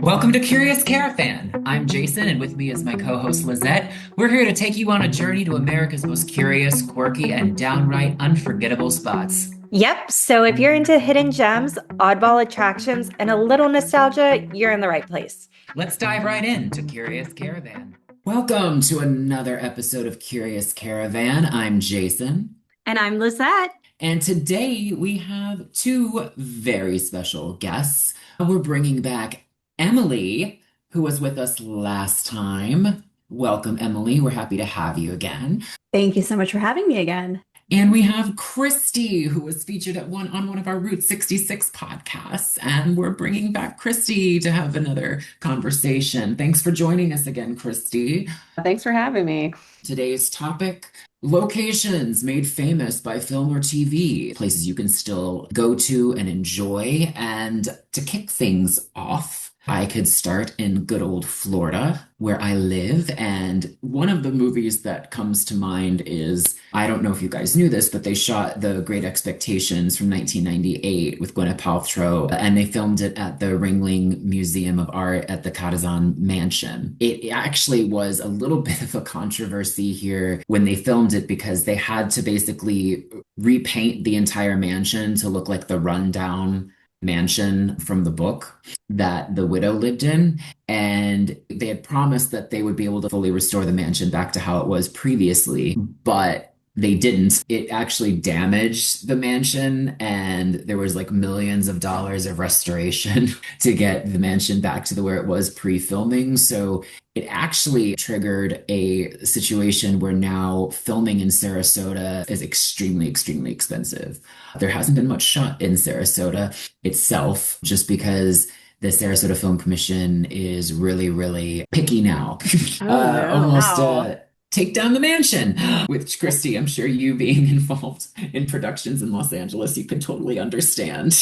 Welcome to Curious Caravan. I'm Jason, and with me is my co host Lizette. We're here to take you on a journey to America's most curious, quirky, and downright unforgettable spots. Yep. So if you're into hidden gems, oddball attractions, and a little nostalgia, you're in the right place. Let's dive right into Curious Caravan. Welcome to another episode of Curious Caravan. I'm Jason, And I'm Lizette. and today we have two very special guests. We're bringing back Emilie, who was with us last time. Welcome, Emilie. We're happy to have you again. Thank you so much for having me again. And we have Christie, who was featured on one of our Route 66 podcasts. And we're bringing back Christie to have another conversation. Thanks for joining us again, Christie. Thanks for having me. Today's topic, locations made famous by film or TV, places you can still go to and enjoy. And to kick things off, I could start in good old Florida, where I live. And one of the movies that comes to mind is, I don't know if you guys knew this, but they shot The Great Expectations from 1998 with Gwyneth Paltrow, and they filmed it at the Ringling Museum of Art at the Carrizon Mansion. It actually was a little bit of a controversy here when they filmed it because they had to basically repaint the entire mansion to look like the rundown mansion from the book that the widow lived in. And they had promised that they would be able to fully restore the mansion back to how it was previously, but they didn't. It actually damaged the mansion, and there was like millions of dollars of restoration to get the mansion back to where it was pre-filming. So it actually triggered a situation where now filming in Sarasota is extremely, extremely expensive. There hasn't been much shot in Sarasota itself, just because the Sarasota Film Commission is really, really picky now. Oh, no. Almost Wow. take down the mansion. With Christie, I'm sure you being involved in productions in Los Angeles, you can totally understand.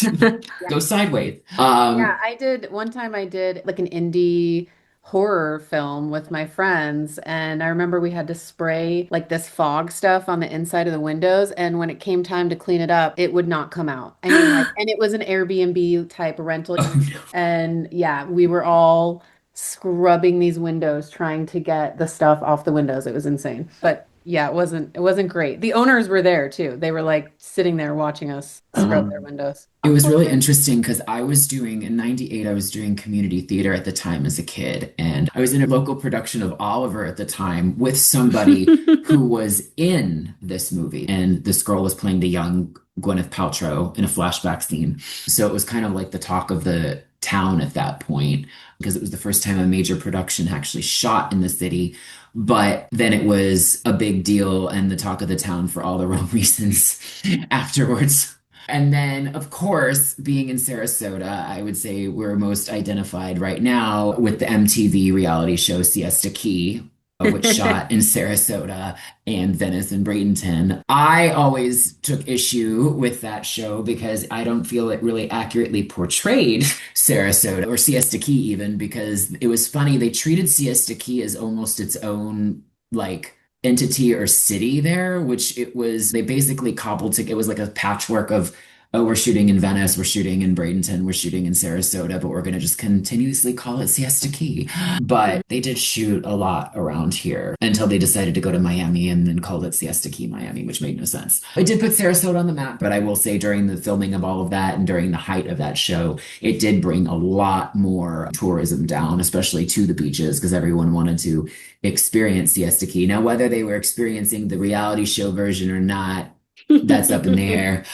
Go sideways. Yeah, I did one time I did like an indie horror film with my friends, and I remember we had to spray like this fog stuff on the inside of the windows, and when it came time to clean it up, it would not come out. I mean, like, and it was an Airbnb type rental, Oh no. and yeah, we were all scrubbing these windows trying to get the stuff off the windows. It was insane. But yeah, it wasn't great. The owners were there too. They were like sitting there watching us scrub their Um, windows. it was really interesting because I was doing in '98, I was doing community theater at the time as a kid. And I was in a local production of Oliver at the time with somebody who was in this movie. And this girl was playing the young Gwyneth Paltrow in a flashback scene. So it was kind of like the talk of the town at that point, because it was the first time a major production actually shot in the city. But then it was a big deal and the talk of the town for all the wrong reasons afterwards. And then, of course, being in Sarasota, I would say we're most identified right now with the MTV reality show Siesta Key, which shot in Sarasota and Venice and Bradenton. I always took issue with that show because I don't feel it really accurately portrayed Sarasota or Siesta Key even, because it was funny. They treated Siesta Key as almost its own like entity or city there, which it was, they basically cobbled together. It was like a patchwork of, oh, we're shooting in Venice, we're shooting in Bradenton, we're shooting in Sarasota, but we're going to just continuously call it Siesta Key. But they did shoot a lot around here until they decided to go to Miami and then called it Siesta Key, Miami, which made no sense. It did put Sarasota on the map, but I will say during the filming of all of that and during the height of that show, it did bring a lot more tourism down, especially to the beaches, because everyone wanted to experience Siesta Key. Now, whether they were experiencing the reality show version or not, that's up in the air.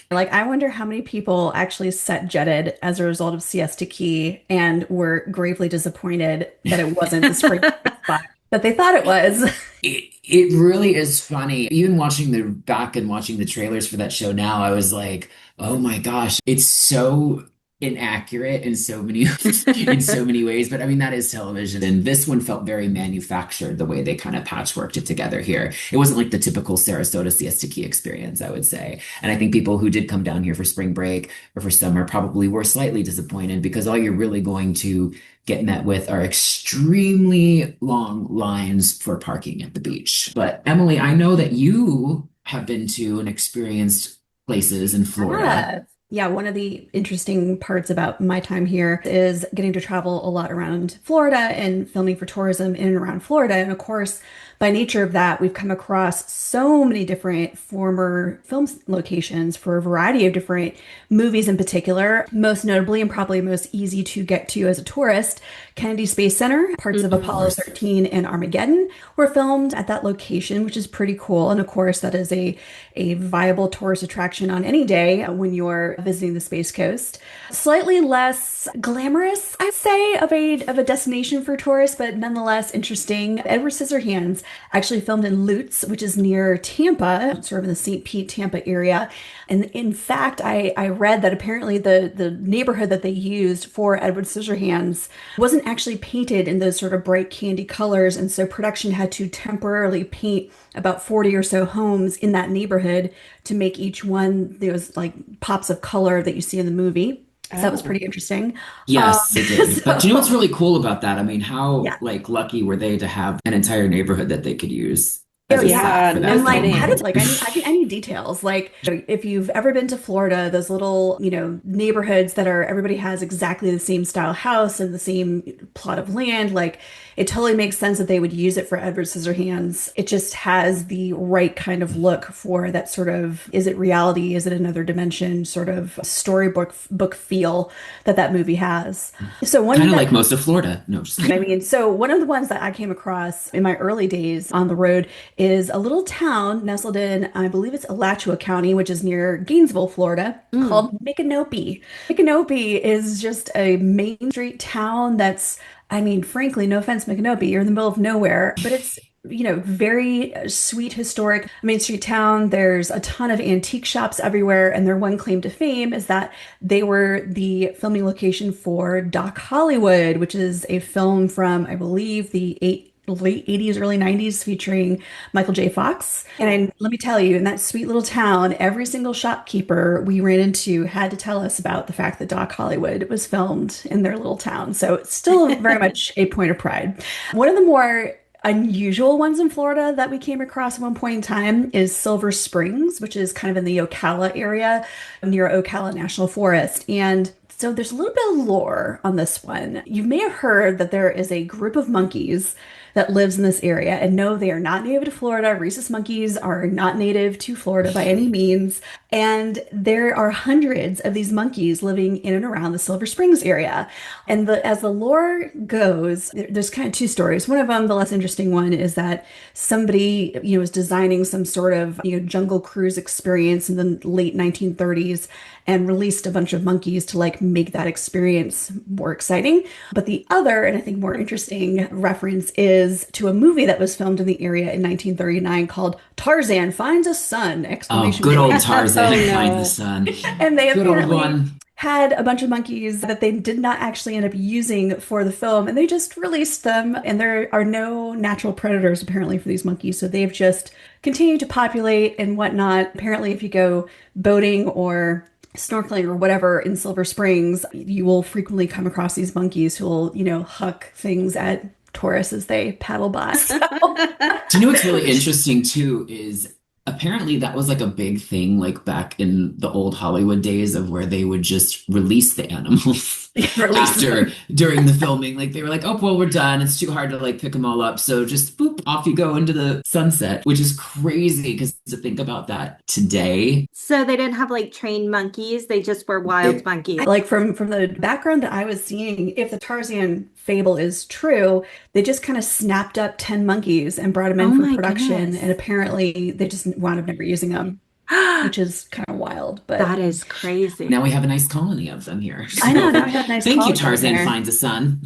Like, I wonder how many people actually set jetted as a result of Siesta Key and were gravely disappointed that it wasn't the spring spot that they thought it was. It really is funny. Even watching the back and watching the trailers for that show now, I was like, oh my gosh, it's so inaccurate in so many in so many ways. But I mean, that is television. And this one felt very manufactured the way they kind of patchworked it together here. It wasn't like the typical Sarasota Siesta Key experience, I would say. And I think people who did come down here for spring break or for summer probably were slightly disappointed, because all you're really going to get met with are extremely long lines for parking at the beach. But Emilie, I know that you have been to and experienced places in Florida. Yes. Yeah, one of the interesting parts about my time here is getting to travel a lot around Florida and filming for tourism in and around Florida. And of course, by nature of that, we've come across so many different former film locations for a variety of different movies in particular. Most notably, and probably most easy to get to as a tourist, Kennedy Space Center, parts of Of Hmm. Apollo course. 13 and Armageddon were filmed at that location, which is pretty cool. And of course, that is a viable tourist attraction on any day when you're visiting the Space Coast. Slightly less glamorous, I'd say, of a destination for tourists, but nonetheless interesting. Edward Scissorhands actually filmed in Lutz, which is near Tampa, sort of in the St. Pete, Tampa area. And in fact, I read that apparently the neighborhood that they used for Edward Scissorhands wasn't actually painted in those sort of bright candy colors. And so production had to temporarily paint about 40 or so homes in that neighborhood to make each one those like pops of color that you see in the movie. So that was Oh. pretty interesting. Um, Yes, it did. But do you know what's so really cool about that? I mean, how yeah. like lucky were they to have an entire neighborhood that they could use Oh as a yeah. set Yeah, for no And that like, film? how kidding. did like I need details. Like, if you've ever been to Florida, those little, neighborhoods that are everybody has exactly the same style house and the same plot of land, like it totally makes sense that they would use it for Edward Scissorhands. It just has the right kind of look for that sort of, is it reality? Is it another dimension? Sort of storybook book feel that that movie has. So one Kind of that like most of Florida. No, just I kidding. mean, so one of the ones that I came across in my early days on the road is a little town nestled in, I believe it's Alachua County, which is near Gainesville, Florida, Mm. called Micanopy. Micanopy is just a Main Street town that's, I mean, frankly, no offense, Micanopy, you're in the middle of nowhere, but it's, very sweet, historic Main Street town. There's a ton of antique shops everywhere, and their one claim to fame is that they were the filming location for Doc Hollywood, which is a film from, I believe, late 80s, early 90s, featuring Michael J. Fox. And let me tell you, in that sweet little town, every single shopkeeper we ran into had to tell us about the fact that Doc Hollywood was filmed in their little town. So it's still very much a point of pride. One of the more unusual ones in Florida that we came across at one point in time is Silver Springs, which is kind of in the Ocala area near Ocala National Forest. And so there's a little bit of lore on this one. You may have heard that there is a group of monkeys that lives in this area. And no, they are not native to Florida. Rhesus monkeys are not native to Florida by any means. And there are hundreds of these monkeys living in and around the Silver Springs area. And as the lore goes, there's kind of two stories. One of them, the less interesting one, is that somebody, was designing some sort of, jungle cruise experience in the late 1930s and released a bunch of monkeys to like make that experience more exciting. But the other, and I think more interesting reference is to a movie that was filmed in the area in 1939 called Tarzan Finds a Son! Oh, Exclamation good old point. Oh Tarzan finds the no. sun. And they Good old apparently one. had a bunch of monkeys that they did not actually end up using for the film, and they just released them. And there are no natural predators apparently for these monkeys, so they've just continued to populate and whatnot. Apparently, if you go boating or snorkeling or whatever in Silver Springs, you will frequently come across these monkeys who will, huck things at tourists as they paddle by. So, Do you know what's really interesting too is apparently that was like a big thing like back in the old Hollywood days of where they would just release the animals release after them. during the filming. Like they were like, oh well, we're done. It's too hard to like pick them all up. So just boop, off you go into the sunset, which is crazy because to think about that today, So they didn't have like trained monkeys, they just were wild it monkeys. Like from the background that I was seeing, if the Tarzan fable is true, they just kind of snapped up 10 monkeys and brought them in Oh for my production. And goodness. apparently they just wound up never using them, which is kind of wild. But That is crazy. now we have a nice colony of them here. I know So now we have nice thank you, colleagues in Tarzan here. finds a son.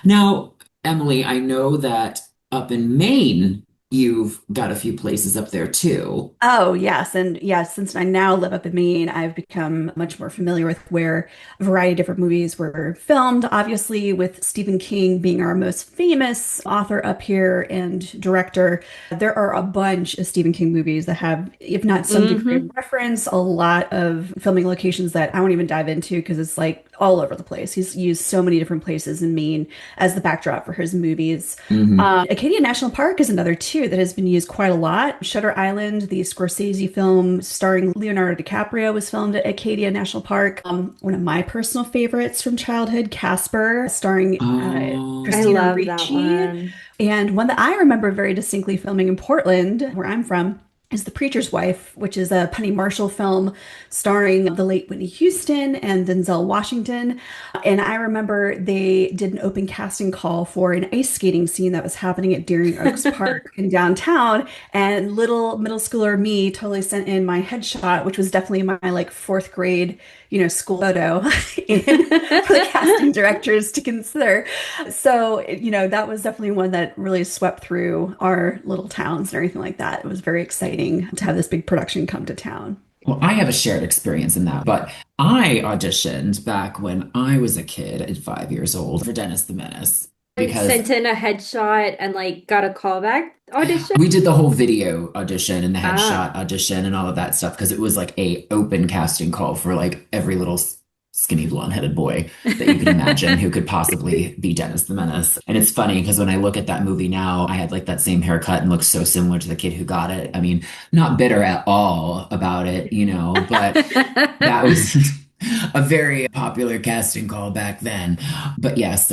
Now, Emily, I know that up in Maine, you've got a few places up there too. Oh, yes. And yes, since I now live up in Maine, I've become much more familiar with where a variety of different movies were filmed. Obviously, with Stephen King being our most famous author up here and director, there are a bunch of Stephen King movies that have, if not some degree Hmm. of reference, a lot of filming locations that I won't even dive into because it's like all over the place. He's used so many different places in Maine as the backdrop for his movies. Hmm. Acadia National Park is another too that has been used quite a lot. Shutter Island, the Scorsese film starring Leonardo DiCaprio, was filmed at Acadia National Park. One of my personal favorites from childhood, Casper, starring I Oh, Christina love that Ricci. one. And one that I remember very distinctly filming in Portland, where I'm from, is The Preacher's Wife, which is a Penny Marshall film starring the late Whitney Houston and Denzel Washington. And I remember they did an open casting call for an ice skating scene that was happening at Deering Oaks Park in downtown. And little middle schooler me totally sent in my headshot, which was definitely my like fourth grade, school photo in for the casting directors to consider. So, that was definitely one that really swept through our little towns and everything like that. It was very exciting to have this big production come to town. well, I have a shared experience in that, but I auditioned back when I was a kid at 5 years old for Dennis the Menace because Sent in a headshot and like got a callback audition. we did the whole video audition and the Ah. headshot audition and all of that stuff because it was like a open casting call for like every little skinny blonde-headed boy that you could imagine who could possibly be Dennis the Menace. And it's funny because when I look at that movie now, I had like that same haircut and look so similar to the kid who got it. I mean, not bitter at all about it, but that was a very popular casting call back then. But yes,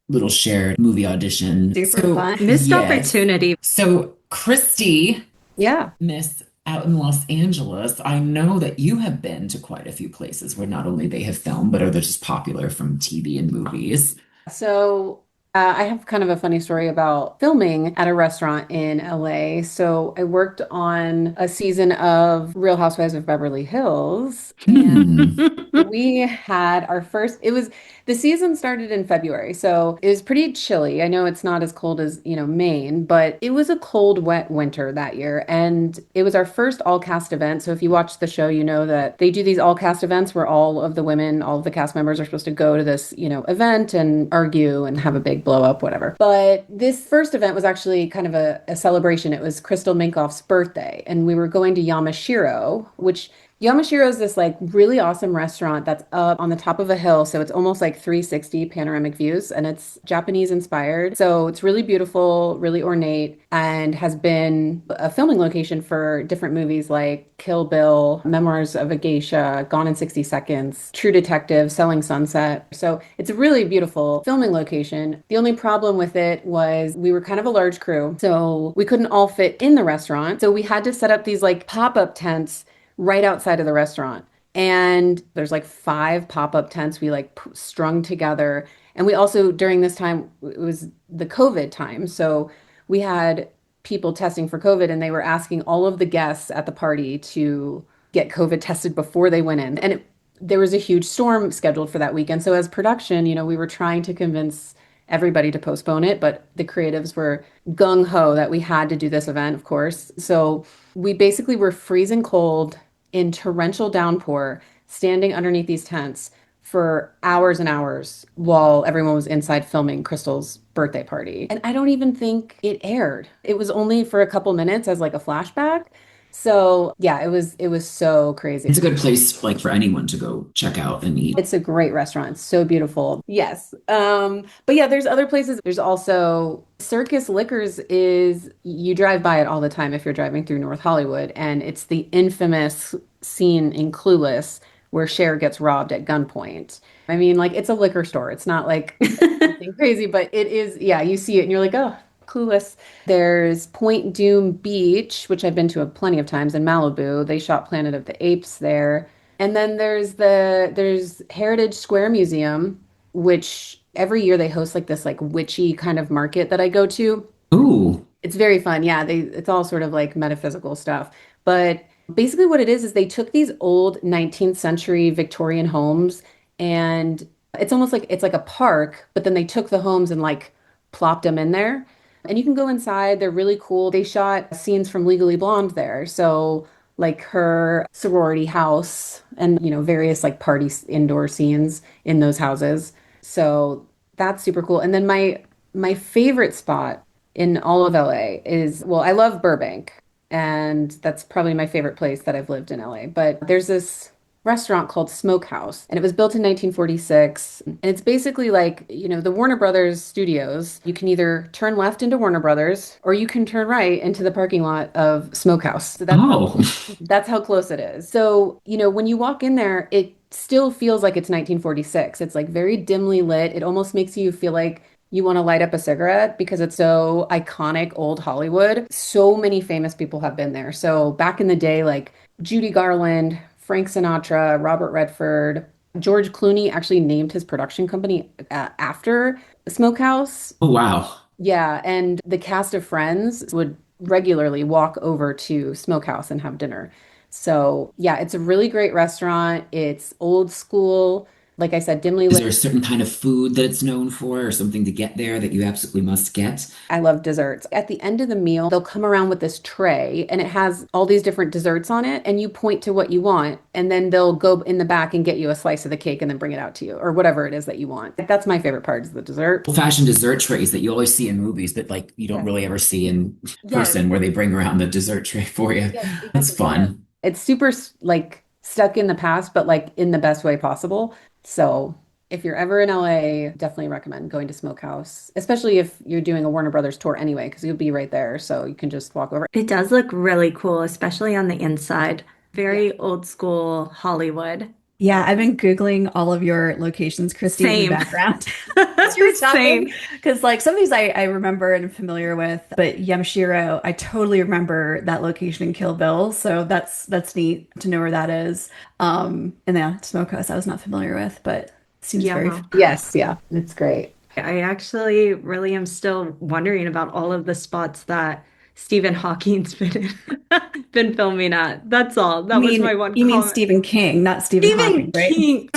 little shared movie audition. Super So, fun. Missed yes. opportunity. So, Christy, Yeah. Miss out in Los Angeles, I know that you have been to quite a few places where not only they have filmed, but are they just popular from TV and movies. So I have kind of a funny story about filming at a restaurant in LA. So I worked on a season of Real Housewives of Beverly Hills, and Hmm. we had our first, the season started in February, so it was pretty chilly. I know it's not as cold as, Maine, but it was a cold, wet winter that year. And it was our first all cast event. So if you watch the show, you know that they do these all cast events where all of the women, all of the cast members are supposed to go to this, event and argue and have a big blow up, whatever. But this first event was actually kind of a celebration. It was Crystal Minkoff's birthday, and we were going to Yamashiro, which Yamashiro is this like really awesome restaurant that's up on the top of a hill. So it's almost like 360 panoramic views and it's Japanese inspired. So it's really beautiful, really ornate, and has been a filming location for different movies like Kill Bill, Memoirs of a Geisha, Gone in 60 Seconds, True Detective, Selling Sunset. So it's a really beautiful filming location. The only problem with it was we were kind of a large crew. So we couldn't all fit in the restaurant. So we had to set up these like pop-up tents right outside of the restaurant. And there's like 5 pop-up tents we like strung together. And we also, during this time, it was the COVID time. So we had people testing for COVID and they were asking all of the guests at the party to get COVID tested before they went in. And there was a huge storm scheduled for that weekend. So as production, we were trying to convince everybody to postpone it, but the creatives were gung ho that we had to do this event, of course. So we basically were freezing cold in torrential downpour, standing underneath these tents for hours and hours while everyone was inside filming Crystal's birthday party. And I don't even think it aired. It was only for a couple minutes as like a flashback. So yeah, it was so crazy. It's a good place like for anyone to go check out and eat. It's a great restaurant. It's so beautiful. Yes. But yeah, there's other places. There's also Circus Liquors is you drive by it all the time if you're driving through North Hollywood, and it's the infamous scene in Clueless where Cher gets robbed at gunpoint. I mean, like it's a liquor store. It's not like something crazy, but it is, yeah, you see it and you're like, oh, Clueless. There's Point Doom Beach, which I've been to plenty of times in Malibu. They shot Planet of the Apes there. And then there's Heritage Square Museum, which every year they host like this like witchy kind of market that I go to. Ooh. It's very fun. Yeah, it's all sort of like metaphysical stuff. But basically what it is they took these old 19th century Victorian homes and it's almost like it's like a park, but then they took the homes and like plopped them in there. And you can go inside. They're really cool. They shot scenes from Legally Blonde there. So like her sorority house and various like party indoor scenes in those houses. So that's super cool. And then my favorite spot in all of LA is, well, I love Burbank, and that's probably my favorite place that I've lived in LA. But there's this restaurant called Smokehouse, and it was built in 1946. And it's basically like, the Warner Brothers studios. You can either turn left into Warner Brothers or you can turn right into the parking lot of Smokehouse. So Oh, that's how close it is. So, when you walk in there, it still feels like it's 1946. It's like very dimly lit. It almost makes you feel like you want to light up a cigarette because it's so iconic old Hollywood. So many famous people have been there. So back in the day, like Judy Garland, Frank Sinatra, Robert Redford, George Clooney actually named his production company after Smokehouse. oh wow. Yeah, and the cast of Friends would regularly walk over to Smokehouse and have dinner. So, yeah, it's a really great restaurant. It's old school, like I said, dimly Is there lit. a certain kind of food that it's known for or something to get there that you absolutely must get? I love desserts. At the end of the meal, they'll come around with this tray and it has all these different desserts on it, and you point to what you want, and then they'll go in the back and get you a slice of the cake and then bring it out to you, or whatever it is that you want. That's my favorite part is the dessert. Old-fashioned dessert trays that you always see in movies, but like you don't Yeah. really ever see in Yes, person where they bring around the dessert tray for you. yes, That's exactly. Yeah. fun. It's super like stuck in the past, but like in the best way possible. So if you're ever in LA, definitely recommend going to Smokehouse, especially if you're doing a Warner Brothers tour anyway, because you'll be right there. So you can just walk over. It does look really cool, especially on the inside. Yeah. Very old school Hollywood. Yeah, I've been Googling all of your locations, Christy, in the Same. background as you're talking. Same. Because like some of these I remember and am familiar with, but Yamashiro, I totally remember that location in Kill Bill. So that's neat to know where that is. And yeah, Smokehouse I was not familiar with, but seems very Yeah. Yes, yeah, it's great. I actually really am still wondering about all of the spots that Stephen Hawking's been filming at. That's all. That was my one you mean comment. Stephen King, not Stephen Stephen Hawking, right? King.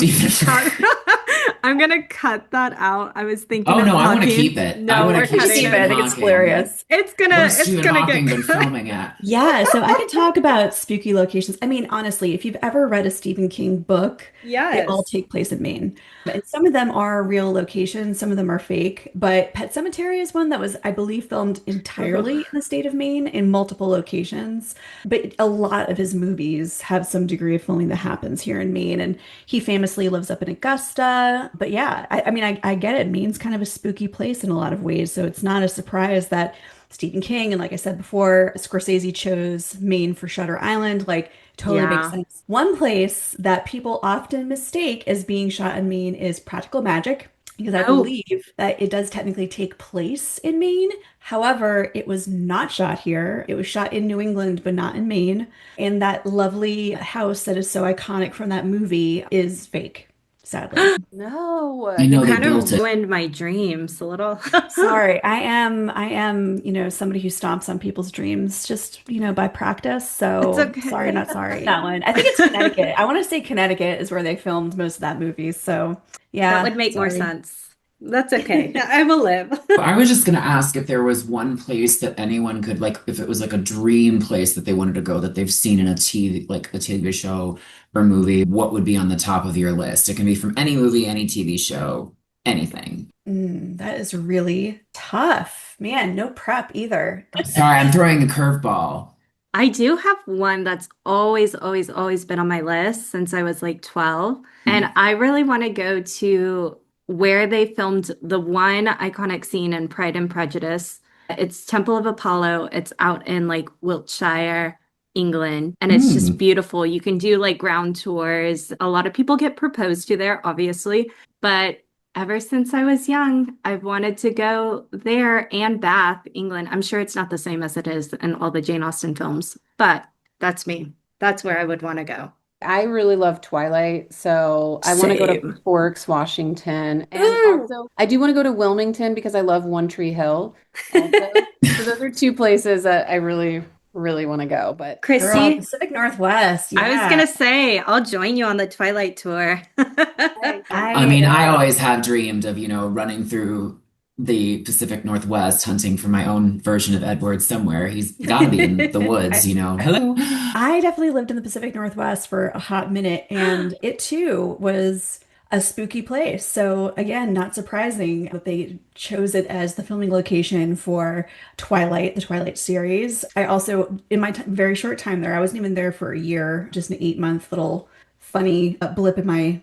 I'm gonna cut that out. I was thinking Oh of no, I want to Hawking. keep it. I No, want we're to keep Just cutting keep it. Stephen I it. think it's Hawking. hilarious. Where's It's Stephen gonna Hawking get been cut. filming at? Yeah, so I could talk about spooky locations. I mean, honestly, if you've ever read a Stephen King book, they all Yes. take place in Maine. And some of them are real locations, some of them are fake. But Pet Cemetery is one that was, I believe, filmed entirely in the state of Maine in multiple locations. But a lot of his movies have some degree of filming that happens here in Maine. And he famously lives up in Augusta. But yeah, I mean, I get it. Maine's kind of a spooky place in a lot of ways. So it's not a surprise that Stephen King and like I said before, Scorsese chose Maine for Shutter Island. Like totally makes Yeah. sense. One place that people often mistake as being shot in Maine is Practical Magic, because I Oh, believe that it does technically take place in Maine. However, it was not shot here. It was shot in New England, but not in Maine. And that lovely house that is so iconic from that movie is fake, sadly. I No. you know they kind built of it. ruined my dreams a little. Sorry, I am, somebody who stomps on people's dreams just, by practice. It's So sorry, okay. not sorry. That one. I think it's Connecticut. I want to say Connecticut is where they filmed most of that movie. So That yeah, would make more sorry. sense. That's okay. I will live. I was just gonna ask if there was one place that anyone could like, if it was like a dream place that they wanted to go that they've seen in a TV, like a TV show or movie, what would be on the top of your list? It can be from any movie, any TV show, anything. That is really tough. Man, no prep either. Sorry, I'm throwing a curveball. I do have one that's always, always, always been on my list since I was like 12. Hmm. And I really want to go to where they filmed the one iconic scene in Pride and Prejudice. It's Temple of Apollo. It's out in like Wiltshire, England, and it's just Hmm. beautiful. You can do like ground tours. A lot of people get proposed to there, obviously, but ever since I was young, I've wanted to go there and Bath, England. I'm sure it's not the same as it is in all the Jane Austen films, but that's me. That's where I would want to go. I really love Twilight, so I want to go to Same. Forks, Washington, and Ooh. also I do want to go to Wilmington because I love One Tree Hill. Also, so those are two places that I really, really want to go. But Girl, Christy, Pacific Northwest. I was Yeah. gonna say, I'll join you on the Twilight tour. I mean, I I always have dreamed of, running through the Pacific Northwest hunting for my own version of Edward somewhere. He's got to be in the woods, I Hello. I definitely lived in the Pacific Northwest for a hot minute, and it too was a spooky place. So again, not surprising that they chose it as the filming location for Twilight, the Twilight series. I also, in my very short time there, I wasn't even there for a year, just an 8-month little funny blip in my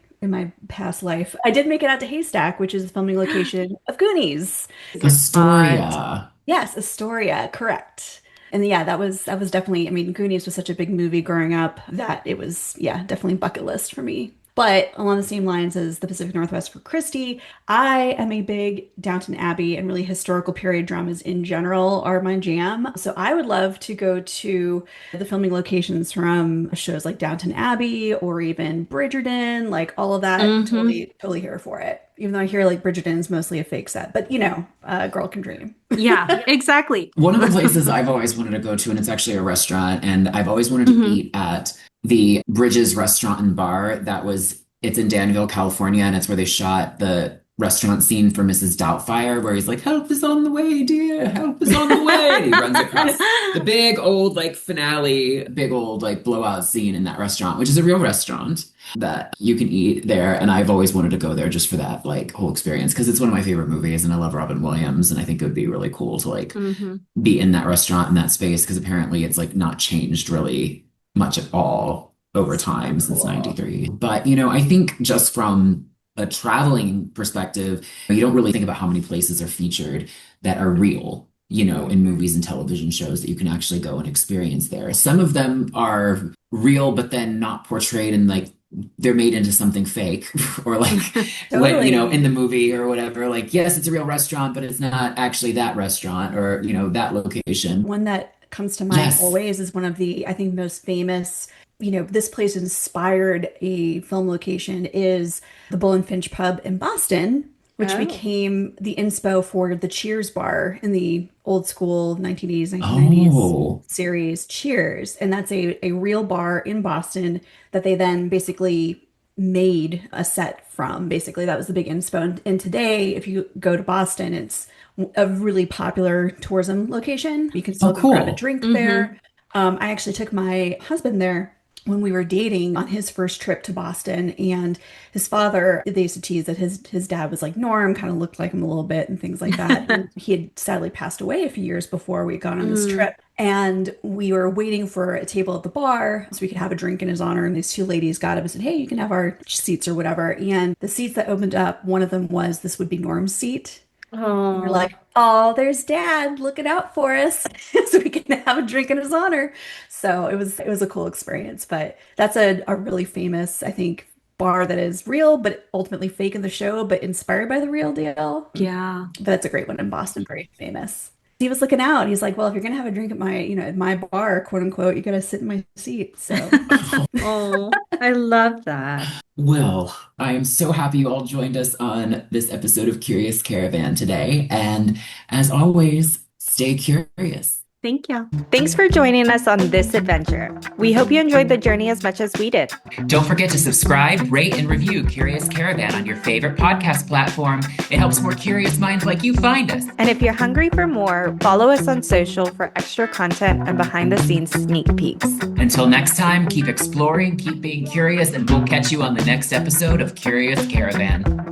past life. I did make it out to Haystack, which is the filming location of Goonies. Astoria. Yes, Astoria, correct. And yeah, that was definitely, I mean, Goonies was such a big movie growing up that it was, yeah, definitely bucket list for me. But along the same lines as the Pacific Northwest for Christie, I am a big Downton Abbey and really historical period dramas in general are my jam. So I would love to go to the filming locations from shows like Downton Abbey or even Bridgerton, like all of that. Mm-hmm. Totally here for it. Even though I hear like Bridgerton's mostly a fake set, but you know, a girl can dream. Yeah, exactly. One of the places I've always wanted to go to, and it's actually a restaurant, and I've always wanted to Hmm. eat at the Bridges Restaurant and Bar. It's in Danville, California, and it's where they shot the restaurant scene for Mrs. Doubtfire, where he's like, "Help is on the way, dear. Help is on the way." And he runs across the big old like finale, big old like blowout scene in that restaurant, which is a real restaurant that you can eat there. And I've always wanted to go there just for that like whole experience because it's one of my favorite movies, and I love Robin Williams, and I think it would be really cool to like Hmm. be in that restaurant in that space because apparently it's like not changed really much at all over time since Cool. 93. But, I think just from a traveling perspective, you don't really think about how many places are featured that are real, in movies and television shows that you can actually go and experience there. Some of them are real, but then not portrayed in like they're made into something fake or like what, Totally. in the movie or whatever. Like, yes, it's a real restaurant, but it's not actually that restaurant or, that location. One that comes to mind Yes. always is one of the, I think, most famous, this place inspired a film location is the Bull and Finch Pub in Boston, which Oh. became the inspo for the Cheers bar in the old school 1980s, 1990s Oh, series Cheers. And that's a real bar in Boston that they then basically made a set from. Basically, that was the big inspo. And today, if you go to Boston, it's a really popular tourism location. You can oh, still go grab a cool. drink Hmm. there. I actually took my husband there when we were dating on his first trip to Boston, and his father, they used to tease that his dad was like Norm, kind of looked like him a little bit and things like that. And he had sadly passed away a few years before we got on this Mm. trip. And we were waiting for a table at the bar so we could have a drink in his honor. And these two ladies got up and said, "Hey, you can have our seats or whatever." And the seats that opened up, one of them was this would be Norm's seat. And we're Oh, like, "Oh, there's Dad looking out for us, so we can have a drink in his honor." So it was a cool experience. But that's a really famous, I think, bar that is real, but ultimately fake in the show, but inspired by the real deal. yeah. But that's a great one in Boston, very famous. He was looking out. He's like, "Well, if you're gonna have a drink at my bar, quote unquote, you gotta sit in my seat." So Oh, I love that. Well, I am so happy you all joined us on this episode of Curious Caravan today. And as always, stay curious. Thank you. Thanks for joining us on this adventure. We hope you enjoyed the journey as much as we did. Don't forget to subscribe, rate, and review Curious Caravan on your favorite podcast platform. It helps more curious minds like you find us. And if you're hungry for more, follow us on social for extra content and behind the scenes sneak peeks. Until next time, keep exploring, keep being curious, and we'll catch you on the next episode of Curious Caravan.